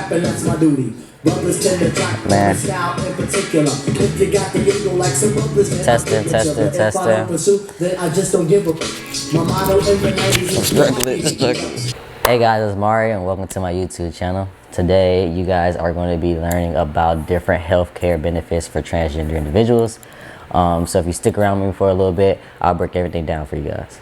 rap and that's my duty. Brothers tend to track my style in particular. If you got the ego like some brothers, then testing. if I don't pursue, then I just don't give a. My motto in the 90s is Hey guys, it's Mari and welcome to my YouTube channel. Today you guys are going to be learning about different healthcare benefits for transgender individuals. So if you stick around with me for a little bit, I'll break everything down for you guys.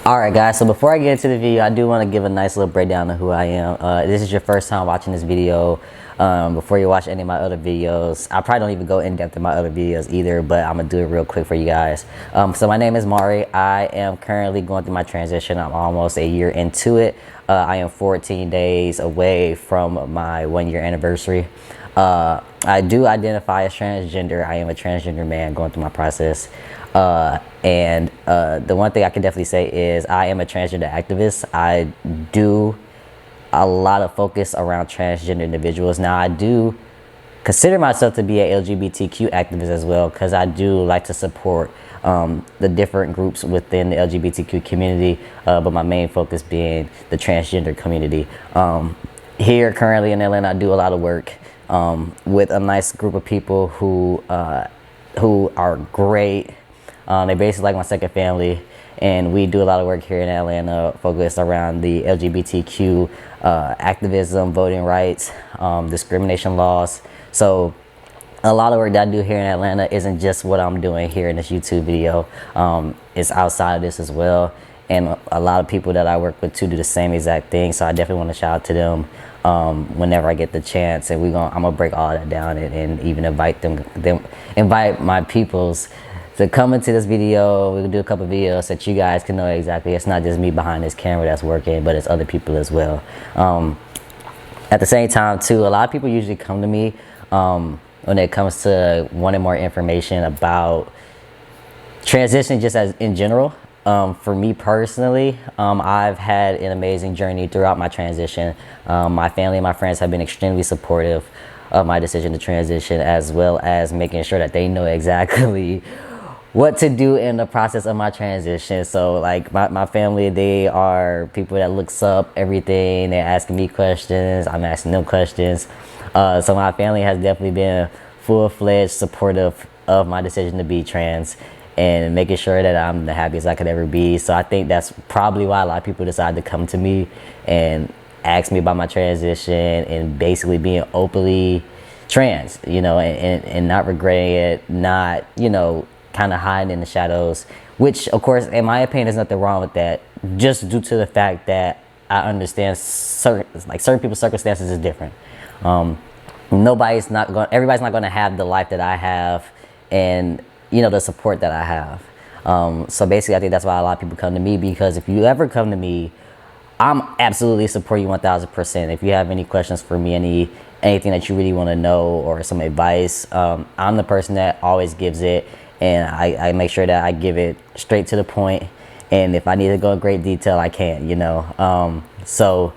Alright guys, so before I get into the video, I do want to give a nice little breakdown of who I am. This is your first time watching this video. Before you watch any of my other videos, I probably don't even go in depth in my other videos either, but I'm gonna do it real quick for you guys. So my name is Mari. I am currently going through my transition. I'm almost a year into it. I am 14 days away from my 1-year anniversary. I do identify as transgender. I am a transgender man going through my process. And the one thing I can definitely say is I am a transgender activist. I do a lot of focus around transgender individuals. Now, I do consider myself to be an LGBTQ activist as well, because I do like to support the different groups within the LGBTQ community, but my main focus being the transgender community. Here currently in Atlanta, I do a lot of work with a nice group of people who are great. They're basically like my second family, and we do a lot of work here in Atlanta focused around the LGBTQ activism, voting rights, discrimination laws. So a lot of work that I do here in Atlanta isn't just what I'm doing here in this YouTube video. It's outside of this as well, and a lot of people that I work with too do the same exact thing. So I definitely want to shout out to them whenever I get the chance, and I'm gonna break all that down and even invite my peoples to come into this video. We can do a couple of videos so that you guys can know exactly it's not just me behind this camera that's working, but it's other people as well. At the same time too, a lot of people usually come to me when it comes to wanting more information about transition just as in general. For me personally, I've had an amazing journey throughout my transition. My family and my friends have been extremely supportive of my decision to transition, as well as making sure that they know exactly what to do in the process of my transition. So like my family, they are people that looks up everything. They're asking me questions, I'm asking them questions. So my family has definitely been full-fledged supportive of my decision to be trans and making sure that I'm the happiest I could ever be. So I think that's probably why a lot of people decide to come to me and ask me about my transition and basically being openly trans, you know, and not regretting it, not, you know, kind of hiding in the shadows, which of course in my opinion there's nothing wrong with that, just due to the fact that I understand certain people's circumstances is different. Everybody's not going to have the life that I have, and you know, the support that I have. So basically I think that's why a lot of people come to me, because if you ever come to me, I'm absolutely support you 1000%. If you have any questions for me, anything that you really want to know or some advice, I'm the person that always gives it. And I make sure that I give it straight to the point. And if I need to go in great detail, I can, you know. So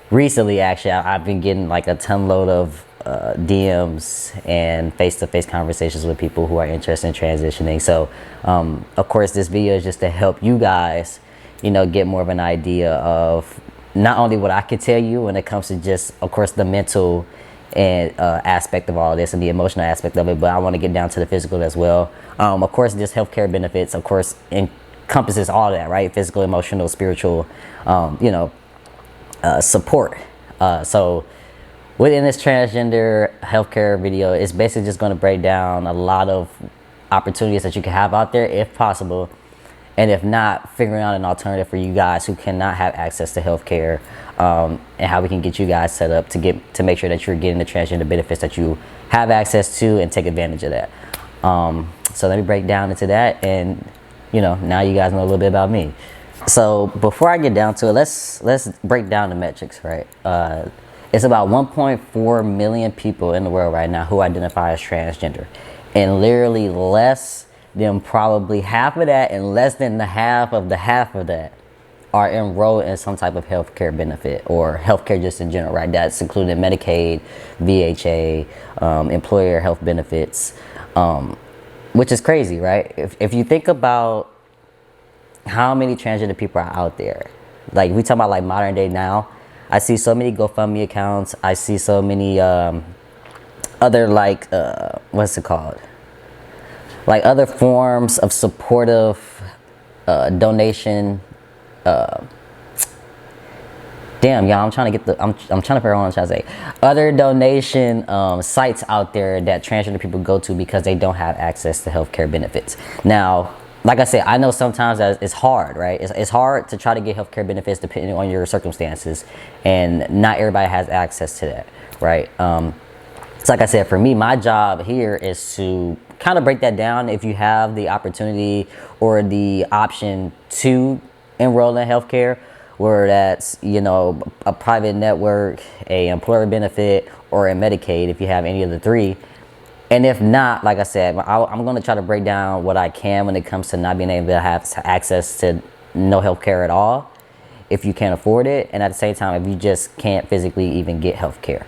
recently, actually, I've been getting like a ton load of DMs and face-to-face conversations with people who are interested in transitioning. So, of course, this video is just to help you guys, you know, get more of an idea of not only what I can tell you when it comes to just, of course, the mental and aspect of all this and the emotional aspect of it, but I want to get down to the physical as well. Of course, this healthcare benefits, of course, encompasses all that, right? Physical, emotional, spiritual, you know, support. So within this transgender healthcare video, it's basically just going to break down a lot of opportunities that you can have out there if possible. And if not, figuring out an alternative for you guys who cannot have access to healthcare, and how we can get you guys set up to make sure that you're getting the transgender benefits that you have access to and take advantage of that. So let me break down into that, and you know, now you guys know a little bit about me. So before I get down to it, let's break down the metrics, right? It's about 1.4 million people in the world right now who identify as transgender, and literally less than probably half of that and less than the half of that are enrolled in some type of healthcare benefit or healthcare just in general, right? That's including Medicaid, VHA, employer health benefits, which is crazy, right? If you think about how many transgender people are out there, like we talk about like modern day now, I see so many GoFundMe accounts. I see so many other like what's it called? Like other forms of supportive donation. Damn, y'all, I'm trying to get the. I'm trying to figure out what I'm trying to say. Other donation sites out there that transgender people go to because they don't have access to healthcare benefits. Now, like I said, I know sometimes that it's hard, right? It's hard to try to get healthcare benefits depending on your circumstances, and not everybody has access to that, right? So like I said, for me, my job here is to kind of break that down. If you have the opportunity or the option to enroll in healthcare, whether that's, you know, a private network, a employer benefit, or a Medicaid, if you have any of the three. And if not, like I said, I'm going to try to break down what I can when it comes to not being able to have access to no healthcare at all, if you can't afford it, and at the same time, if you just can't physically even get healthcare.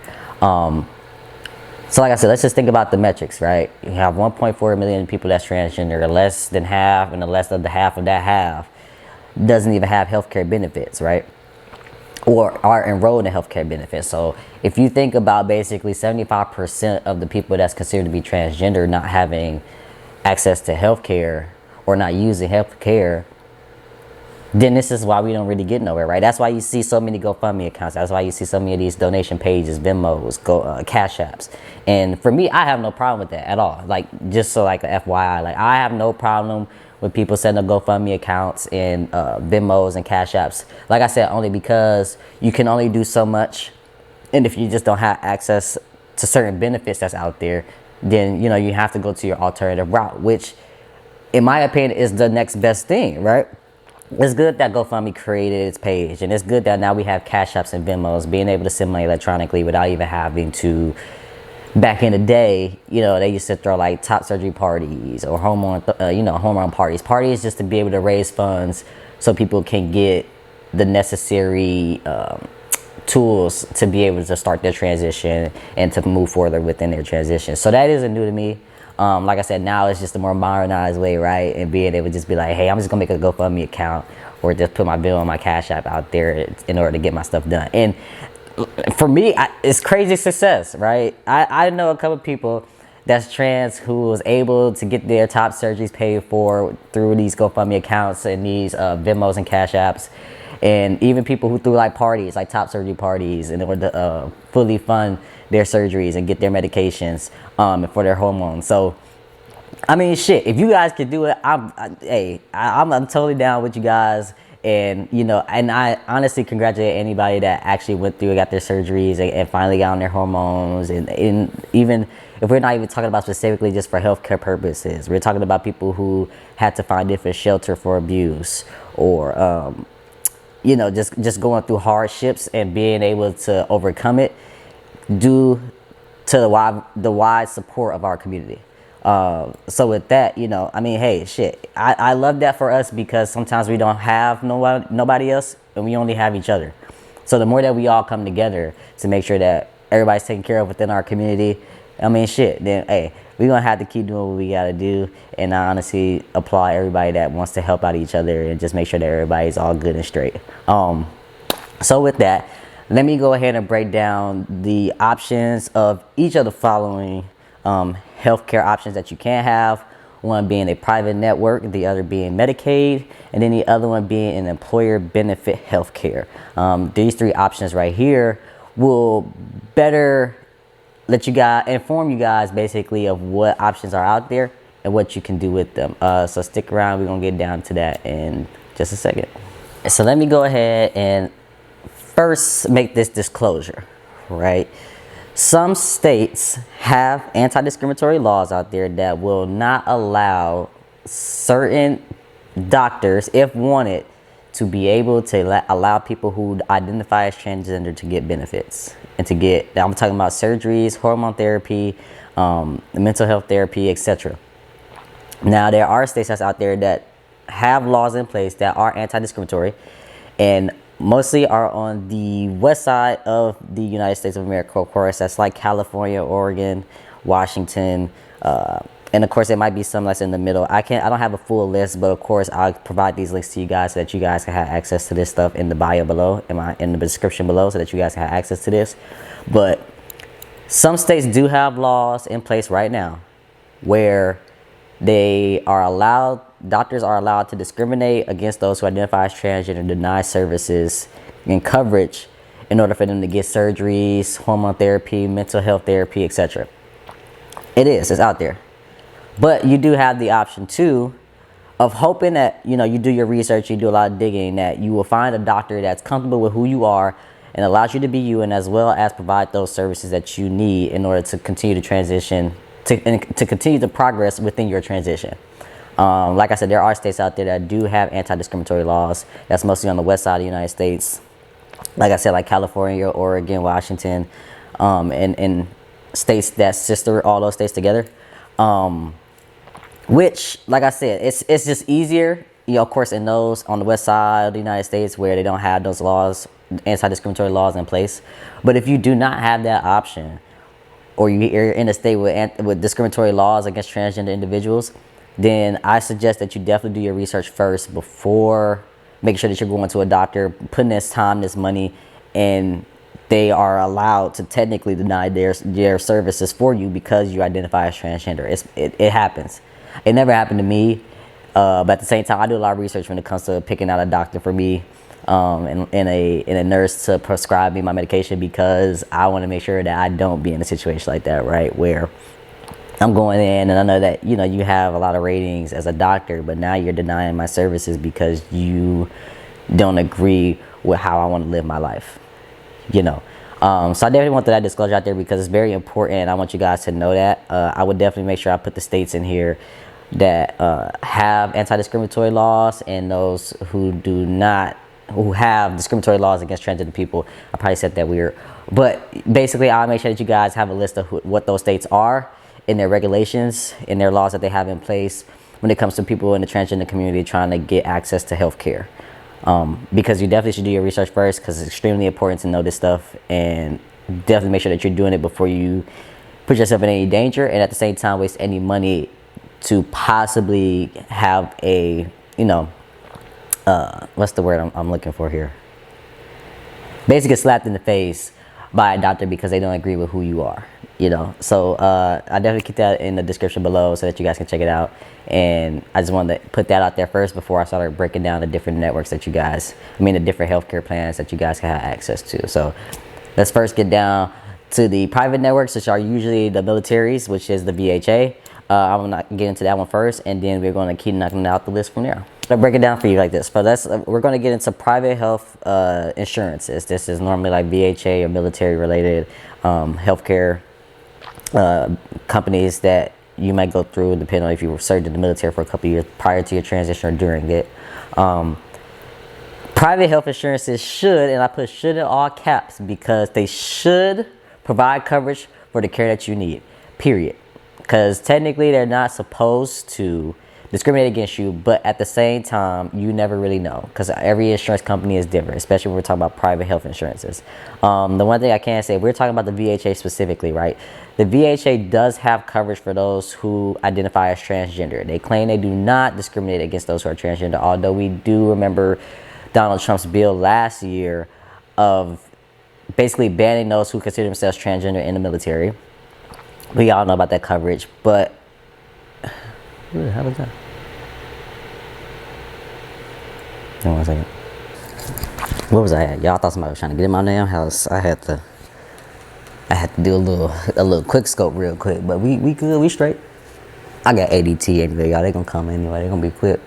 So like I said, let's just think about the metrics, right? You have 1.4 million people that's transgender, less than half, and the less of the half of that half doesn't even have healthcare benefits, right? Or are enrolled in healthcare benefits. So if you think about basically 75% of the people that's considered to be transgender not having access to healthcare or not using healthcare, then this is why we don't really get nowhere, right? That's why you see so many GoFundMe accounts. That's why you see so many of these donation pages, Venmos, Cash Apps. And for me, I have no problem with that at all. Like, just so like a FYI, like I have no problem with people setting up GoFundMe accounts and Venmos and Cash Apps. Like I said, only because you can only do so much. And if you just don't have access to certain benefits that's out there, then, you know, you have to go to your alternative route, which in my opinion is the next best thing, right? It's good that GoFundMe created its page, and it's good that now we have Cash Apps and Venmos, being able to send money electronically without even having to. Back in the day, you know, they used to throw like top surgery parties or hormone parties just to be able to raise funds so people can get the necessary tools to be able to start their transition and to move further within their transition. So that isn't new to me. Like I said, now it's just a more modernized way, right? And being able to just be like, hey, I'm just gonna make a GoFundMe account or just put my bill on my Cash App out there in order to get my stuff done. And for me, it's crazy success, right? I know a couple people that's trans who was able to get their top surgeries paid for through these GoFundMe accounts and these Venmos and Cash Apps. And even people who threw like parties, like top surgery parties, in order to fully fund their surgeries and get their medications for their hormones. So, I mean, shit, if you guys could do it, I'm totally down with you guys. And, you know, and I honestly congratulate anybody that actually went through and got their surgeries and finally got on their hormones. And even if we're not even talking about specifically just for healthcare purposes, we're talking about people who had to find different shelter for abuse or, you know, just going through hardships and being able to overcome it due to the wide support of our community. So with that, you know, I mean, hey, shit, I love that for us because sometimes we don't have nobody else and we only have each other. So the more that we all come together to make sure that everybody's taken care of within our community, I mean, shit, then, hey, we're going to have to keep doing what we got to do. And I honestly applaud everybody that wants to help out each other and just make sure that everybody's all good and straight. So with that, let me go ahead and break down the options of each of the following healthcare options that you can have. One being a private network, the other being Medicaid, and then the other one being an employer benefit healthcare. These three options right here will better inform you guys basically of what options are out there and what you can do with them. So stick around, we're gonna get down to that in just a second. So let me go ahead and first make this disclosure, right? Some states have anti-discriminatory laws out there that will not allow certain doctors, if wanted, to be able to allow people who identify as transgender to get benefits and to get, I'm talking about surgeries, hormone therapy, mental health therapy, etc. Now, there are states that's out there that have laws in place that are anti-discriminatory and mostly are on the west side of the United States of America, of course. That's like California, Oregon, Washington, And of course, it might be some that's in the middle. I don't have a full list, but of course, I'll provide these links to you guys so that you guys can have access to this stuff in the bio below, in the description below, so that you guys can have access to this. But some states do have laws in place right now where doctors are allowed to discriminate against those who identify as transgender and deny services and coverage in order for them to get surgeries, hormone therapy, mental health therapy, etc. It's out there. But you do have the option too of hoping that, you do your research, you do a lot of digging, that you will find a doctor that's comfortable with who you are and allows you to be you, and as well as provide those services that you need in order to continue to transition, to continue to progress within your transition. Like I said, there are states out there that do have anti-discriminatory laws. That's mostly on the west side of the United States. Like I said, like California, Oregon, Washington, and states that sister all those states together. Which, like I said, it's just easier, of course, in those on the west side of the United States where they don't have those laws, anti-discriminatory laws in place. But if you do not have that option, or you're in a state with discriminatory laws against transgender individuals, then I suggest that you definitely do your research first before making sure that you're going to a doctor, putting this time, this money, and they are allowed to technically deny their services for you because you identify as transgender. It happens. It never happened to me, but at the same time, I do a lot of research when it comes to picking out a doctor for me, and a nurse to prescribe me my medication, because I want to make sure that I don't be in a situation like that, right, where I'm going in and I know that you have a lot of ratings as a doctor, but now you're denying my services because you don't agree with how I want to live my life. So I definitely want that disclosure out there because it's very important, and I want you guys to know that. I would definitely make sure I put the states in here that have anti-discriminatory laws, and those who do not, who have discriminatory laws against transgender people. I probably said that weird, but basically I'll make sure that you guys have a list of what those states are in their regulations, in their laws that they have in place when it comes to people in the transgender community trying to get access to health care. Because you definitely should do your research first, because it's extremely important to know this stuff, and definitely make sure that you're doing it before you put yourself in any danger, and at the same time waste any money to possibly have a, what's the word I'm looking for here? Basically slapped in the face by a doctor because they don't agree with who you are. So I definitely keep that in the description below so that you guys can check it out. And I just wanted to put that out there first before I started breaking down the different networks that the different healthcare plans that you guys can have access to. So let's first get down to the private networks, which are usually the militaries, which is the VHA. I'm going to get into that one first, and then we're going to keep knocking out the list from there. I'll break it down for you like this. But we're going to get into private health insurances. This is normally like VHA or military related healthcare companies that you might go through, depending on if you were served in the military for a couple of years prior to your transition or during it. Private health insurances should, and I put should in all caps because they should provide coverage for the care that you need, period. Because technically they're not supposed to discriminate against you, but at the same time, you never really know, because every insurance company is different, especially when we're talking about private health insurances. The one thing I can say, we're talking about the VHA specifically, right? The VHA does have coverage for those who identify as transgender. They claim they do not discriminate against those who are transgender, although we do remember Donald Trump's bill last year of basically banning those who consider themselves transgender in the military. We all know about that coverage, but how was that? Hold on 1 second. What was I at? Y'all thought somebody was trying to get in my damn house. I had to do a little quick scope real quick, but we good, we straight. I got ADT anyway, y'all. They gonna come anyway. They gonna be quick.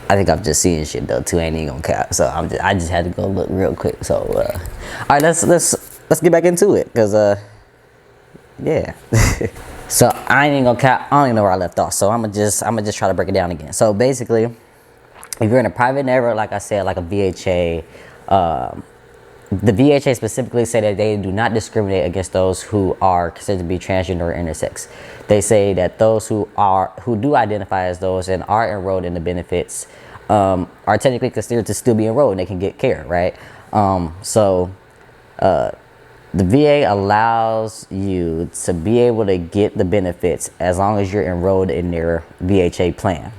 I think I'm just seeing shit though too. Ain't even gonna cap. So I just had to go look real quick. So all right, let's get back into it, cause yeah. So I ain't even gonna cap. I don't even know where I left off. So I'm gonna just try to break it down again. So basically, if you're in a private network, like I said, like a VHA, the VHA specifically say that they do not discriminate against those who are considered to be transgender or intersex. They say that those who do identify as those and are enrolled in the benefits are technically considered to still be enrolled and they can get care, right? the VA allows you to be able to get the benefits as long as you're enrolled in their VHA plan.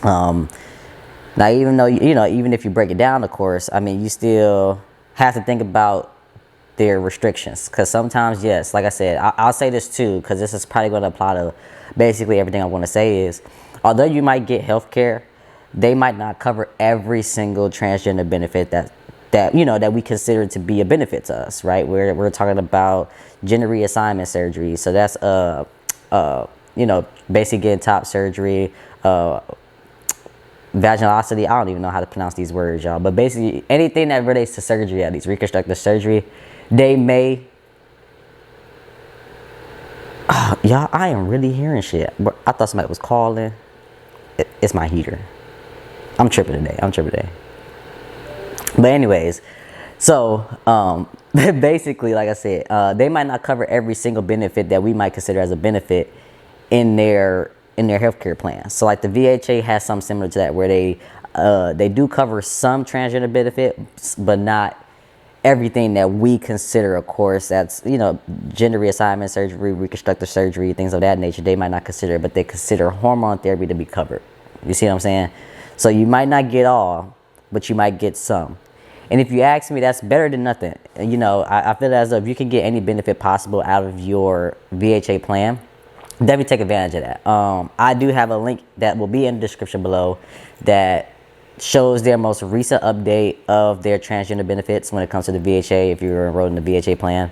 Now, even though, even if you break it down, of course, I mean, you still have to think about their restrictions. Because sometimes, yes, like I said, I'll say this too, because this is probably going to apply to basically everything I want to say is, although you might get health care, they might not cover every single transgender benefit that we consider to be a benefit to us, right? We're talking about gender reassignment surgery. So that's, basically getting top surgery, vaginosity. I don't even know how to pronounce these words, y'all. But basically, anything that relates to surgery, at least reconstructive surgery, they may. Y'all, I am really hearing shit. I thought somebody was calling. It's my heater. I'm tripping today. But anyways, so basically, like I said, they might not cover every single benefit that we might consider as a benefit in their healthcare plan. So like the VHA has something similar to that, where they do cover some transgender benefits, but not everything that we consider. Of course, that's gender reassignment surgery, reconstructive surgery, things of that nature. They might not consider it, but they consider hormone therapy to be covered. You see what I'm saying? So you might not get all, but you might get some. And if you ask me, that's better than nothing. I feel as though if you can get any benefit possible out of your VHA plan, definitely take advantage of that. I do have a link that will be in the description below that shows their most recent update of their transgender benefits when it comes to the VHA, if you're enrolled in the VHA plan.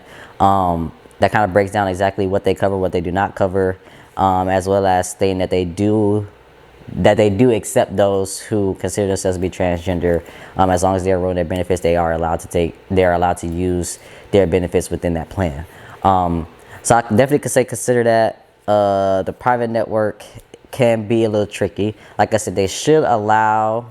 That kind of breaks down exactly what they cover, what they do not cover, as well as stating that they do accept those who consider themselves to be transgender. As long as they're enrolled in their benefits, they are allowed to use their benefits within that plan. So I definitely could consider that. The private network can be a little tricky. Like I said, they should allow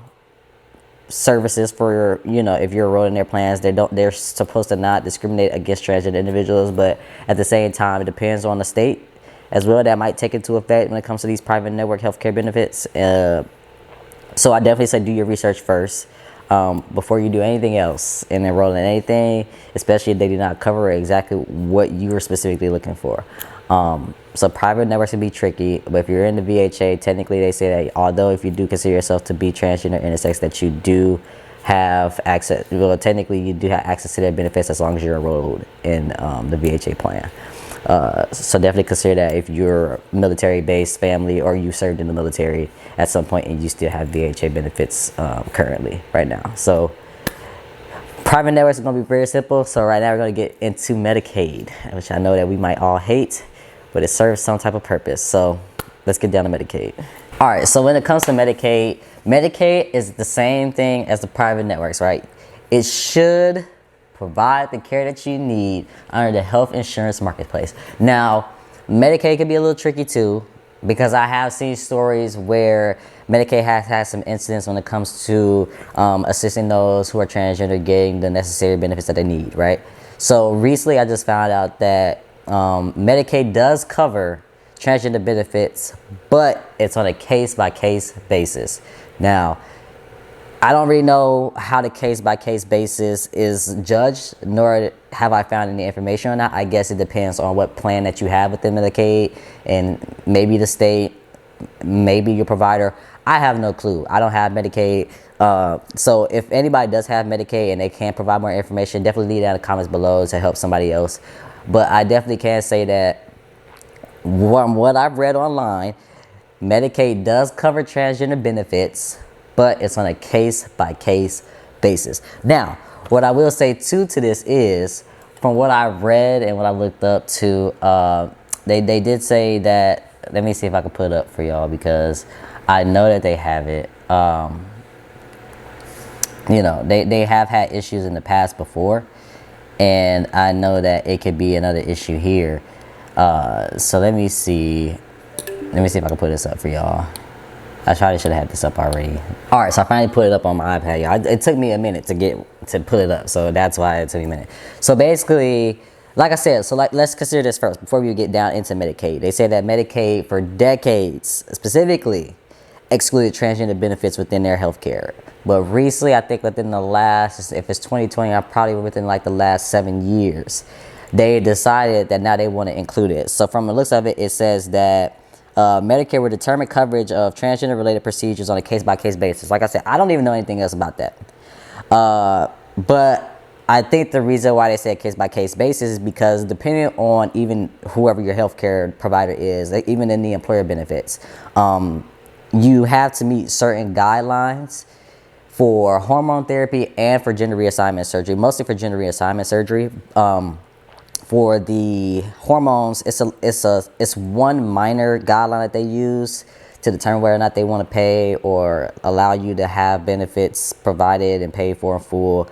services for if you're enrolled in their plans. They're supposed to not discriminate against transgender individuals, but at the same time, it depends on the state as well. That might take into effect when it comes to these private network healthcare benefits. So I definitely say do your research first before you do anything else and enroll in anything, especially if they do not cover exactly what you are specifically looking for. So private networks can be tricky, but if you're in the VHA, technically they say that although if you do consider yourself to be transgender intersex, that you do have access. Well, technically you do have access to their benefits as long as you're enrolled in the VHA plan. So definitely consider that if you're military-based family or you served in the military at some point and you still have VHA benefits currently right now. So private networks are going to be very simple. So right now we're going to get into Medicaid, which I know that we might all hate, but it serves some type of purpose. So let's get down to Medicaid. All right, so when it comes to Medicaid, Medicaid is the same thing as the private networks, right? It should provide the care that you need under the health insurance marketplace. Now, Medicaid can be a little tricky too, because I have seen stories where Medicaid has had some incidents when it comes to assisting those who are transgender getting the necessary benefits that they need, right? So recently I just found out that Medicaid does cover transgender benefits, but it's on a case-by-case basis. Now, I don't really know how the case-by-case basis is judged, nor have I found any information on that. I guess it depends on what plan that you have within Medicaid, and maybe the state, maybe your provider. I have no clue. I don't have Medicaid. So if anybody does have Medicaid and they can provide more information, definitely leave that in the comments below to help somebody else. But I definitely can say that from what I've read online, Medicaid does cover transgender benefits, but it's on a case-by-case basis. Now, what I will say too to this is, from what I've read and what I looked up to, they did say that, let me see if I can put it up for y'all, because I know that they have it. They have had issues in the past before, and I know that it could be another issue here. So let me see if I can put this up for y'all. I probably should have had this up already. All right, so I finally put it up on my iPad, y'all. It took me a minute to put it up, so that's why it took me a minute. So basically, like I said, let's consider this first before we get down into Medicaid. They say that Medicaid for decades specifically excluded transgender benefits within their healthcare. But recently, I think within the last, if it's 2020, I probably within like the last 7 years, they decided that now they want to include it. So from the looks of it, it says that Medicare will determine coverage of transgender related procedures on a case-by-case basis. Like I said, I don't even know anything else about that. But I think the reason why they say case-by-case basis is because depending on even whoever your healthcare provider is, like even in the employer benefits, you have to meet certain guidelines for hormone therapy and for gender reassignment surgery, mostly for gender reassignment surgery. For the hormones, it's one minor guideline that they use to determine whether or not they want to pay or allow you to have benefits provided and paid for in full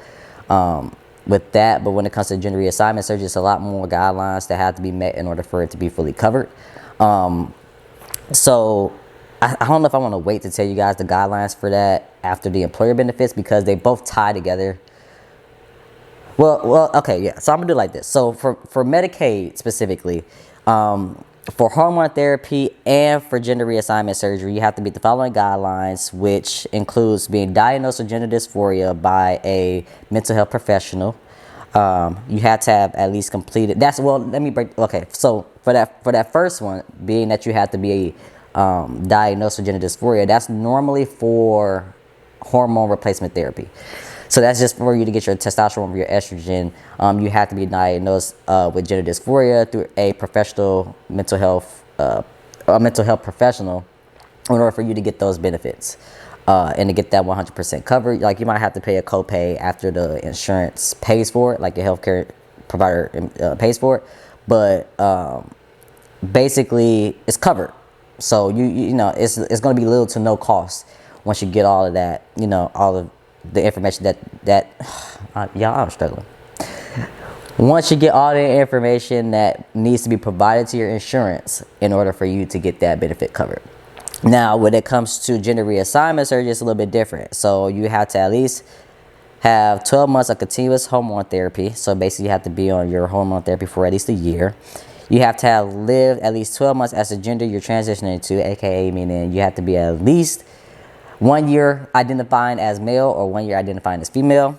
with that. But when it comes to gender reassignment surgery, it's a lot more guidelines that have to be met in order for it to be fully covered. So I don't know if I want to wait to tell you guys the guidelines for that after the employer benefits, because they both tie together. Well, okay, yeah. So I'm gonna do it like this. So for Medicaid specifically, for hormone therapy and for gender reassignment surgery, you have to meet the following guidelines, which includes being diagnosed with gender dysphoria by a mental health professional. You have to have at least completed. Okay. So for that first one, being that you have to be diagnosed with gender dysphoria, that's normally for hormone replacement therapy. So that's just for you to get your testosterone or your estrogen. You have to be diagnosed with gender dysphoria through a professional mental health professional in order for you to get those benefits and to get that 100% covered. Like, you might have to pay a copay after the insurance pays for it, like your healthcare provider pays for it. But basically, it's covered. So you know it's going to be little to no cost once you get all of that. You know, all of the information that y'all, I'm struggling. Once you get all the information that needs to be provided to your insurance in order for you to get that benefit covered. Now, when it comes to gender reassignment surgery, it's a little bit different. So you have to at least have 12 months of continuous hormone therapy. So basically, you have to be on your hormone therapy for at least a year. You have to have lived at least 12 months as the gender you're transitioning to, aka meaning you have to be at least 1 year identifying as male or 1 year identifying as female,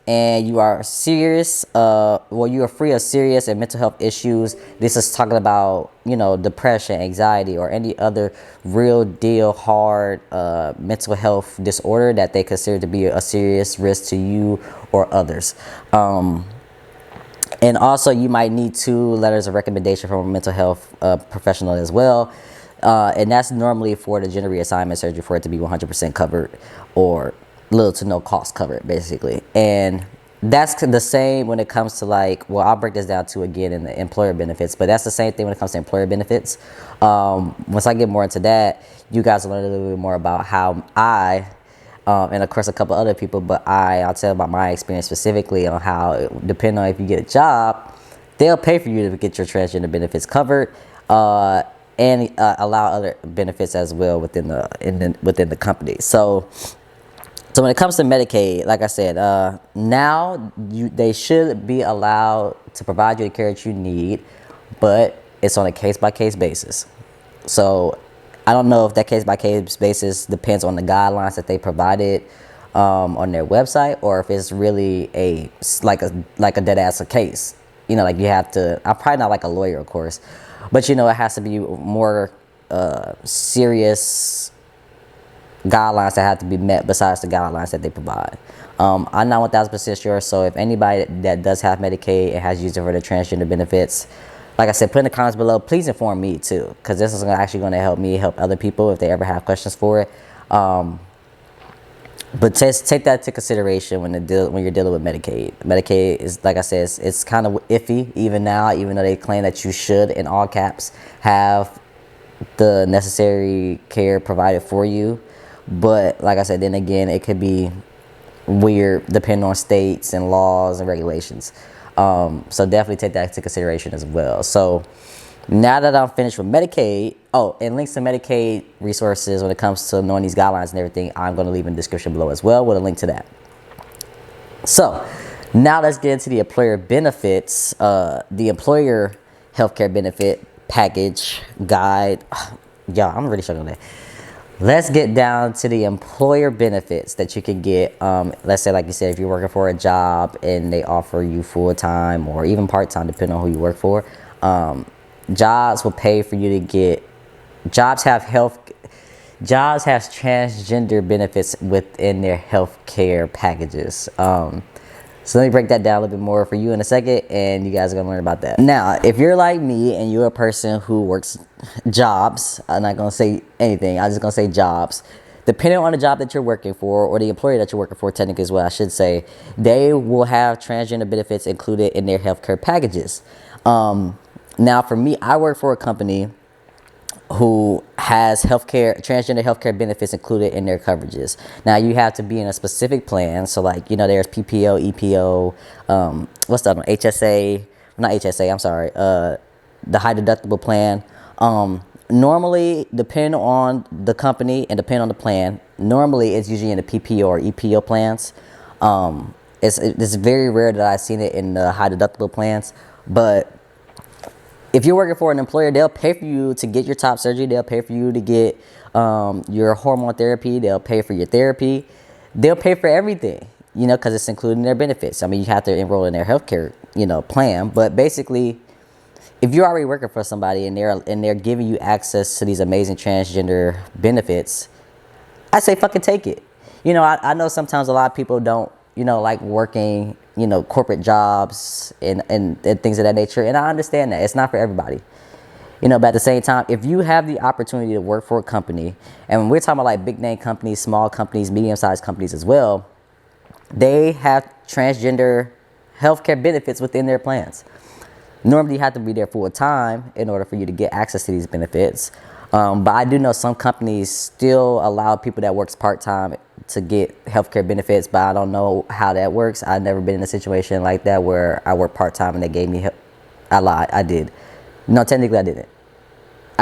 and you are serious. You are free of serious and mental health issues. This is talking about, you know, depression, anxiety, or any other real deal hard mental health disorder that they consider to be a serious risk to you or others. And also, you might need 2 letters of recommendation from a mental health professional as well. And that's normally for the gender reassignment surgery, for it to be 100% covered or little to no cost covered, basically. And that's the same when it comes to, like, well, I'll break this down to again in the employer benefits, but that's the same thing when it comes to employer benefits. Once I get more into that, you guys will learn a little bit more about how I, and of course a couple other people, but I'll tell about my experience specifically on how, depending on if you get a job, they'll pay for you to get your transgender benefits covered. And allow other benefits as well within the company. So when it comes to Medicaid, like I said, now they should be allowed to provide you the care that you need, but it's on a case-by-case basis. So I don't know if that case-by-case basis depends on the guidelines that they provided on their website, or if it's really like a dead-ass case. You know, like you have to. I'm probably not like a lawyer, of course. But, you know, it has to be more serious guidelines that have to be met besides the guidelines that they provide. I'm not 1,000% sure. So if anybody that does have Medicaid and has used it for the transgender benefits, like I said, put in the comments below. Please inform me too, because this is actually going to help me help other people if they ever have questions for it. But take that into consideration when you're dealing with Medicaid. Medicaid is, like I said, it's kind of iffy even now, even though they claim that you should, in all caps, have the necessary care provided for you. But like I said, then again, it could be weird depending on states and laws and regulations. So definitely take that into consideration as well. So now that I'm finished with Medicaid, and links to Medicaid resources when it comes to knowing these guidelines and everything, I'm going to leave in the description below as well with a link to that. So now let's get into the employer benefits, the employer healthcare benefit package guide. Yeah, I'm really struggling with that. let's get down to the employer benefits that you can get. Let's say, like you said, if you're working for a job and they offer you full-time or even part-time, depending on who you work for, jobs will pay for you to get, jobs have transgender benefits within their health care packages. So let me break that down a little bit more for you in a second, and you guys are gonna learn about that. Now, if you're like me and you're a person who works jobs, I'm not gonna say anything, I'm just gonna say jobs. Depending on the job that you're working for, or the employer that you're working for, technically is what I should say, they will have transgender benefits included in their healthcare packages. Now, for me, I work for a company who has transgender healthcare benefits included in their coverages. Now, you have to be in a specific plan. So, like, you know, there's PPO, EPO, what's the other one? HSA, not HSA, I'm sorry, the high deductible plan. Normally, depending on the company and depending on the plan, normally it's usually in the PPO or EPO plans. It's very rare that I've seen it in the high deductible plans, but if you're working for an employer, they'll pay for you to get your top surgery. They'll pay for you to get your hormone therapy. They'll pay for your therapy. They'll pay for everything, you know, because it's included in their benefits. I mean, you have to enroll in their healthcare, you know, plan. But basically, if you're already working for somebody and they're giving you access to these amazing transgender benefits, I say fucking take it. You know, I know sometimes a lot of people don't, you know, like working, you know, corporate jobs and things of that nature. And I understand that. It's not for everybody. You know, but at the same time, if you have the opportunity to work for a company, and when we're talking about like big name companies, small companies, medium-sized companies as well, they have transgender healthcare benefits within their plans. Normally, you have to be there full time in order for you to get access to these benefits. But I do know some companies still allow people that works part-time to get healthcare benefits, but I don't know how that works. I've never been in a situation like that where I work part-time and they gave me I lied. I did. No, technically I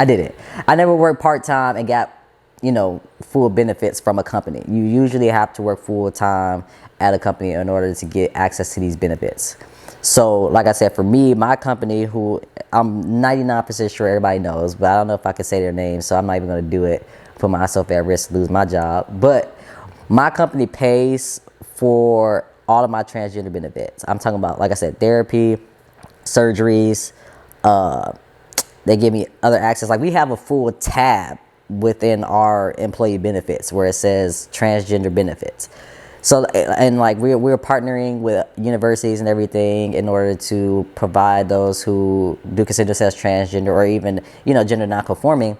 didn't. I never worked part-time and got, you know, full benefits from a company. You usually have to work full-time at a company in order to get access to these benefits. So, like I said, for me, my company, who I'm 99% sure everybody knows, but I don't know if I can say their name, so I'm not even going to do it, put myself at risk to lose my job. But my company pays for all of my transgender benefits. I'm talking about, like I said, therapy, surgeries. They give me other access. Like, we have a full tab within our employee benefits where it says transgender benefits. So, and like we're partnering with universities and everything in order to provide those who do consider themselves transgender or even, you know, gender nonconforming,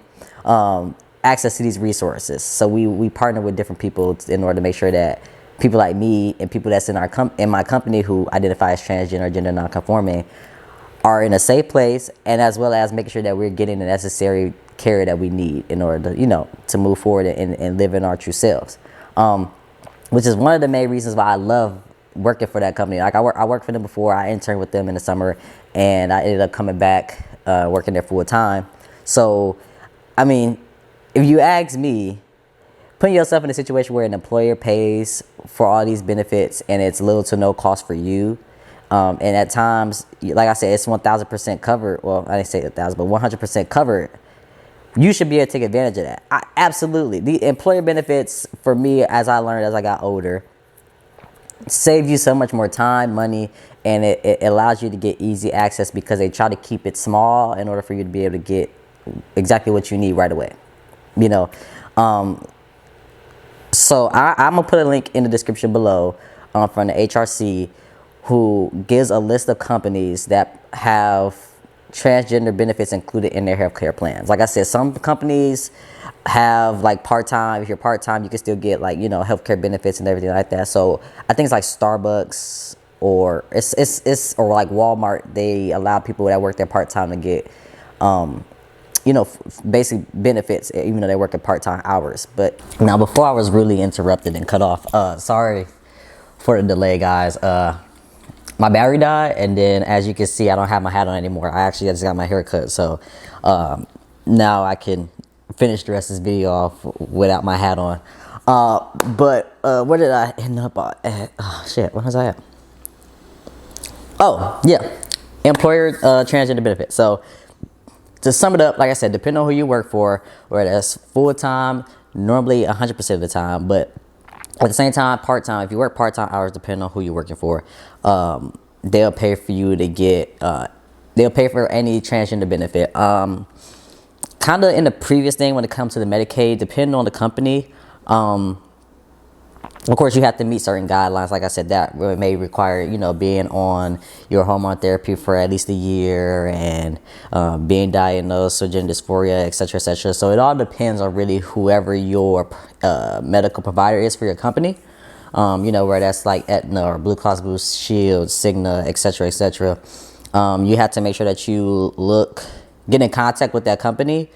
access to these resources. So we partner with different people in order to make sure that people like me and people that's in my company who identify as transgender or gender nonconforming are in a safe place, and as well as making sure that we're getting the necessary care that we need in order to, you know, to move forward and live in our true selves. Which is one of the main reasons why I love working for that company. Like, I worked for them before. I interned with them in the summer, and I ended up coming back working there full time. So, I mean, if you ask me, putting yourself in a situation where an employer pays for all these benefits and it's little to no cost for you, and at times, like I said, it's 1,000% covered. Well, I didn't say 1,000, but 100% covered. You should be able to take advantage of that. Absolutely. The employer benefits, for me, as I learned as I got older, save you so much more time, money, and it allows you to get easy access because they try to keep it small in order for you to be able to get exactly what you need right away. You know, so I'm going to put a link in the description below from the HRC, who gives a list of companies that have transgender benefits included in their healthcare plans. Like I said, some companies have like part-time. If you're part-time, you can still get, like, you know, healthcare benefits and everything like that. So I think it's like Starbucks or it's or like Walmart. They allow people that work there part-time to get, you know, basic benefits, even though they work at part-time hours. But now, before I was really interrupted and cut off, sorry for the delay, guys. My battery died, and then, as you can see, I don't have my hat on anymore. I just got my hair cut, so now I can finish the rest of this video off without my hat on. But where did I end up at? Oh, shit, where was I at? Oh, yeah, employer transgender benefits. So to sum it up, like I said, depending on who you work for, whether that's full-time, normally 100% of the time, but at the same time, part-time, if you work part-time hours, depending on who you're working for, they'll pay for you to get, they'll pay for any transgender benefit. Kind of in the previous thing when it comes to the Medicaid, depending on the company, of course, you have to meet certain guidelines. Like I said, that may require, you know, being on your hormone therapy for at least a year and being diagnosed with gender dysphoria, etc., etc. So it all depends on really whoever your medical provider is for your company. You know, where that's like Aetna or Blue Cross Blue Shield, Cigna, etc., etc. You have to make sure that you get in contact with that company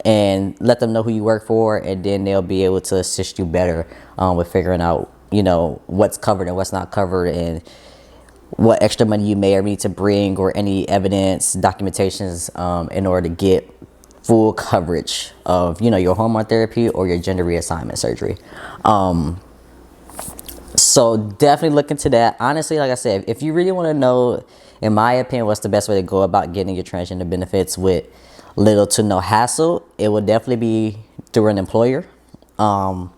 and let them know who you work for, and then they'll be able to assist you better with figuring out, you know, what's covered and what's not covered, and what extra money you may or need to bring, or any evidence, documentations, in order to get full coverage of, you know, your hormone therapy or your gender reassignment surgery. So definitely look into that. Honestly, like I said, if you really want to know, in my opinion, what's the best way to go about getting your transgender benefits with little to no hassle, it would definitely be through an employer. Of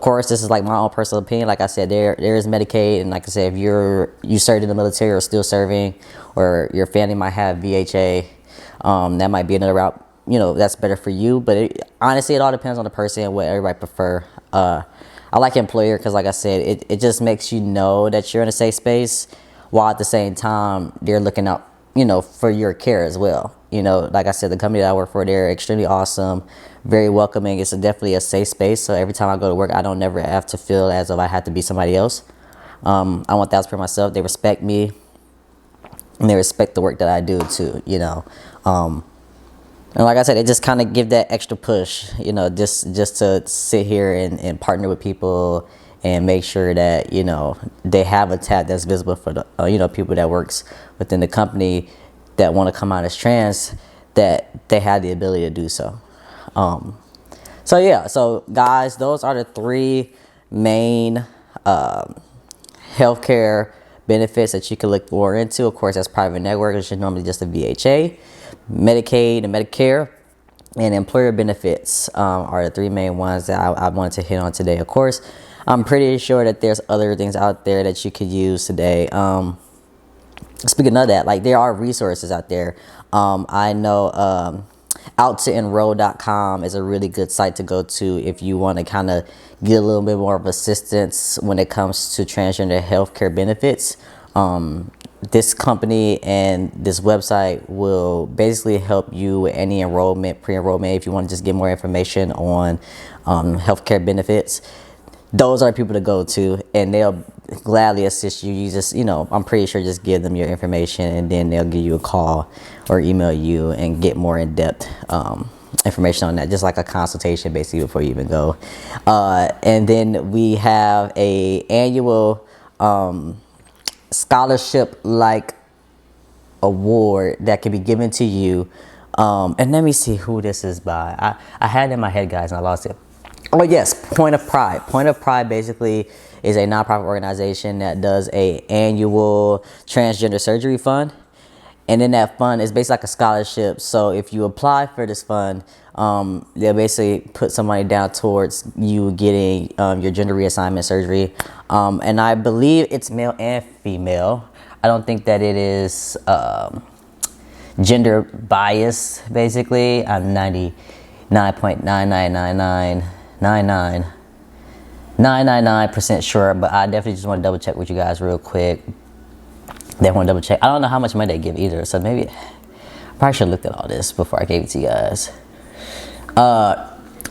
course, this is like my own personal opinion. Like I said, there is Medicaid, and like I said, if you served in the military or still serving, or your family might have VHA, that might be another route, you know, that's better for you. But honestly, it all depends on the person and what everybody prefer. I like employer because, like I said, it just makes you know that you're in a safe space, while at the same time they're looking out, you know, for your care as well. You know, like I said, the company that I work for, they're extremely awesome, very welcoming. It's definitely a safe space. So every time I go to work, I don't never have to feel as if I have to be somebody else. I want that for myself. They respect me, and they respect the work that I do too, you know. And like I said, it just kind of give that extra push, you know, just to sit here and partner with people and make sure that, you know, they have a tab that's visible for the, you know, people that works within the company that want to come out as trans, that they have the ability to do so. So yeah, so guys, those are the three main healthcare benefits that you can look more into. Of course, that's private network, which is normally just a VHA, Medicaid and Medicare, and employer benefits are the three main ones that I wanted to hit on today. Of course, I'm pretty sure that there's other things out there that you could use today. Speaking of that, like, there are resources out there. I know outtoenroll.com is a really good site to go to if you want to kind of get a little bit more of assistance when it comes to transgender healthcare benefits. This company and this website will basically help you with any enrollment, pre-enrollment, if you want to just get more information on healthcare benefits. Those are people to go to, and they'll gladly assist you. You just, you know, I'm pretty sure just give them your information, and then they'll give you a call or email you and get more in-depth information on that, just like a consultation basically before you even go. And then we have a annual scholarship like award that can be given to you. And let me see who this is by. I had it in my head, guys, and I lost it. Oh yes, Point of Pride. Point of Pride basically is a nonprofit organization that does a annual transgender surgery fund. And then that fund is basically like a scholarship. So if you apply for this fund, they'll basically put some money down towards you getting your gender reassignment surgery. And I believe it's male and female. I don't think that it is gender biased, basically. I'm 99.9999999% sure, but I definitely just want to double check with you guys real quick. They want to double check. I don't know how much money they give either, so maybe I probably should have looked at all this before I gave it to you guys.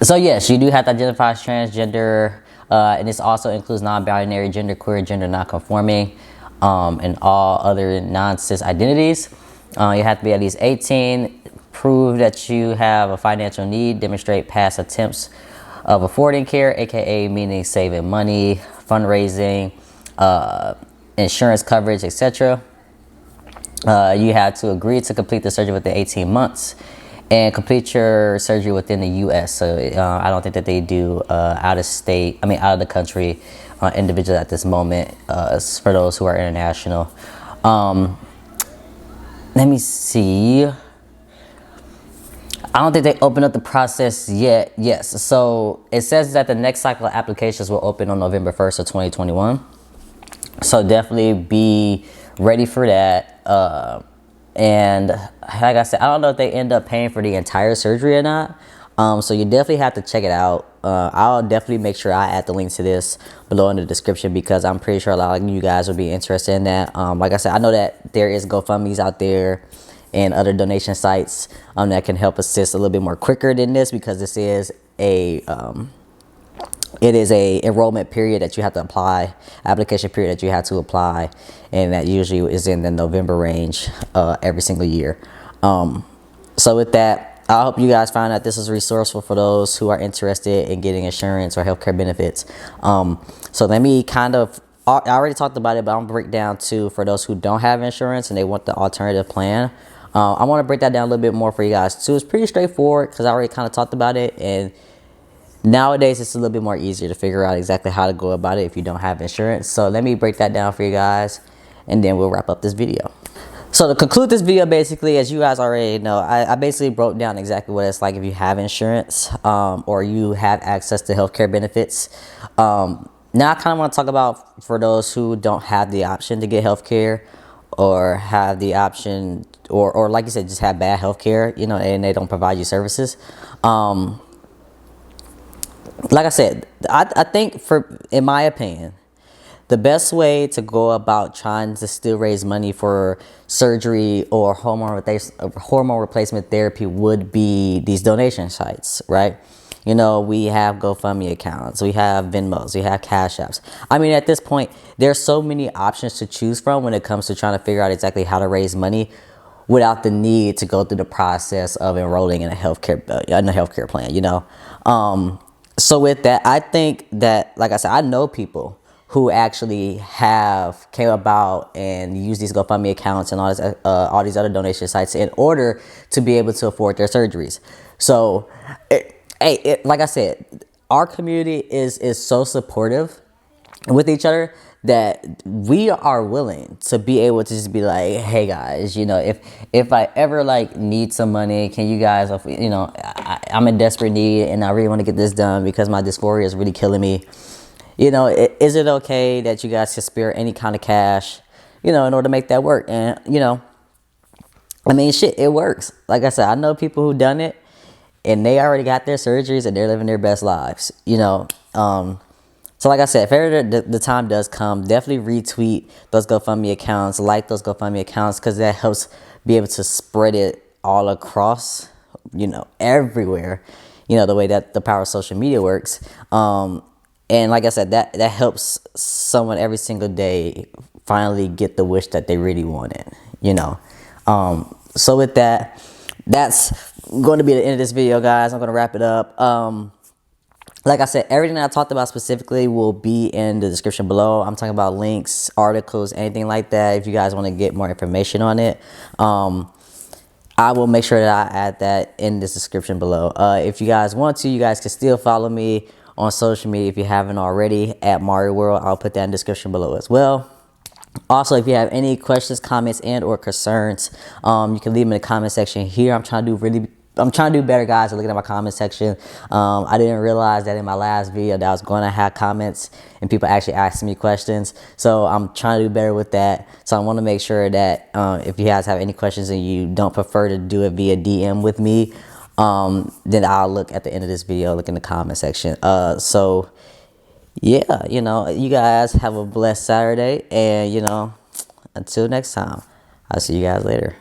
So yes, you do have to identify as transgender, and this also includes non-binary, genderqueer, gender non-conforming, and all other non-cis identities. You have to be at least 18, prove that you have a financial need, demonstrate past attempts of affording care, aka meaning saving money, fundraising, insurance coverage, etc. You have to agree to complete the surgery within 18 months and complete your surgery within the U.S. So I don't think that they do out of the country individuals at this moment, for those who are international. Let me see. I don't think they opened up the process yet. Yes, so it says that the next cycle of applications will open on November 1st of 2021. So definitely be ready for that. And like I said, I don't know if they end up paying for the entire surgery or not. So you definitely have to check it out. I'll definitely make sure I add the link to this below in the description, because I'm pretty sure a lot of you guys will be interested in that. Like I said, I know that there is GoFundMe's out there and other donation sites that can help assist a little bit more quicker than this, because this is a it is a enrollment period that you have to apply, application period that you have to apply, and that usually is in the November range every single year. So with that, I hope you guys find that this is resourceful for those who are interested in getting insurance or healthcare benefits. So let me I already talked about it, but I'm gonna break down too for those who don't have insurance and they want the alternative plan. I want to break that down a little bit more for you guys too. It's pretty straightforward because I already kind of talked about it, and nowadays it's a little bit more easier to figure out exactly how to go about it if you don't have insurance. So let me break that down for you guys, and then we'll wrap up this video. So to conclude this video, basically, as you guys already know, I basically broke down exactly what it's like if you have insurance or you have access to healthcare benefits. Now I kind of want to talk about for those who don't have the option to get healthcare, or have the option, or like you said, just have bad healthcare, you know, and they don't provide you services. Like I said, I think, in my opinion, the best way to go about trying to still raise money for surgery or hormone replacement therapy would be these donation sites, right? You know, we have GoFundMe accounts, we have Venmos, we have CashApps. I mean, at this point, there's so many options to choose from when it comes to trying to figure out exactly how to raise money without the need to go through the process of enrolling in a healthcare plan, you know? So with that, I think that, like I said, I know people who actually came about and use these GoFundMe accounts and all these other donation sites in order to be able to afford their surgeries. So, like I said, our community is so supportive with each other that we are willing to be able to just be like, hey guys, you know, if I ever like need some money, can you guys, you know, I'm in desperate need and I really want to get this done because my dysphoria is really killing me. You know, is it okay that you guys can spare any kind of cash, you know, in order to make that work? And, you know, I mean, shit, it works. Like I said, I know people who done it and they already got their surgeries and they're living their best lives, you know. So like I said, if ever the time does come, definitely retweet those GoFundMe accounts, like those GoFundMe accounts, because that helps be able to spread it all across, you know, everywhere, you know, the way that the power of social media works. And like I said, that helps someone every single day finally get the wish that they really wanted, you know. So with that, that's going to be the end of this video, guys. I'm going to wrap it up. Like I said, everything that I talked about specifically will be in the description below. I'm talking about links, articles, anything like that. If you guys want to get more information on it, I will make sure that I add that in this description below. If you guys want to, you guys can still follow me on social media if you haven't already at mariiiwrld. I'll put that in the description below as well. Also, if you have any questions, comments, and or concerns, you can leave them in the comment section here. I'm trying to do better, guys, at looking at my comment section. I didn't realize that in my last video that I was going to have comments and people actually asking me questions. So I'm trying to do better with that. So I want to make sure that if you guys have any questions and you don't prefer to do it via DM with me, then I'll look at the end of this video, look in the comment section. So yeah, you know, you guys have a blessed Saturday, and you know, until next time, I'll see you guys later.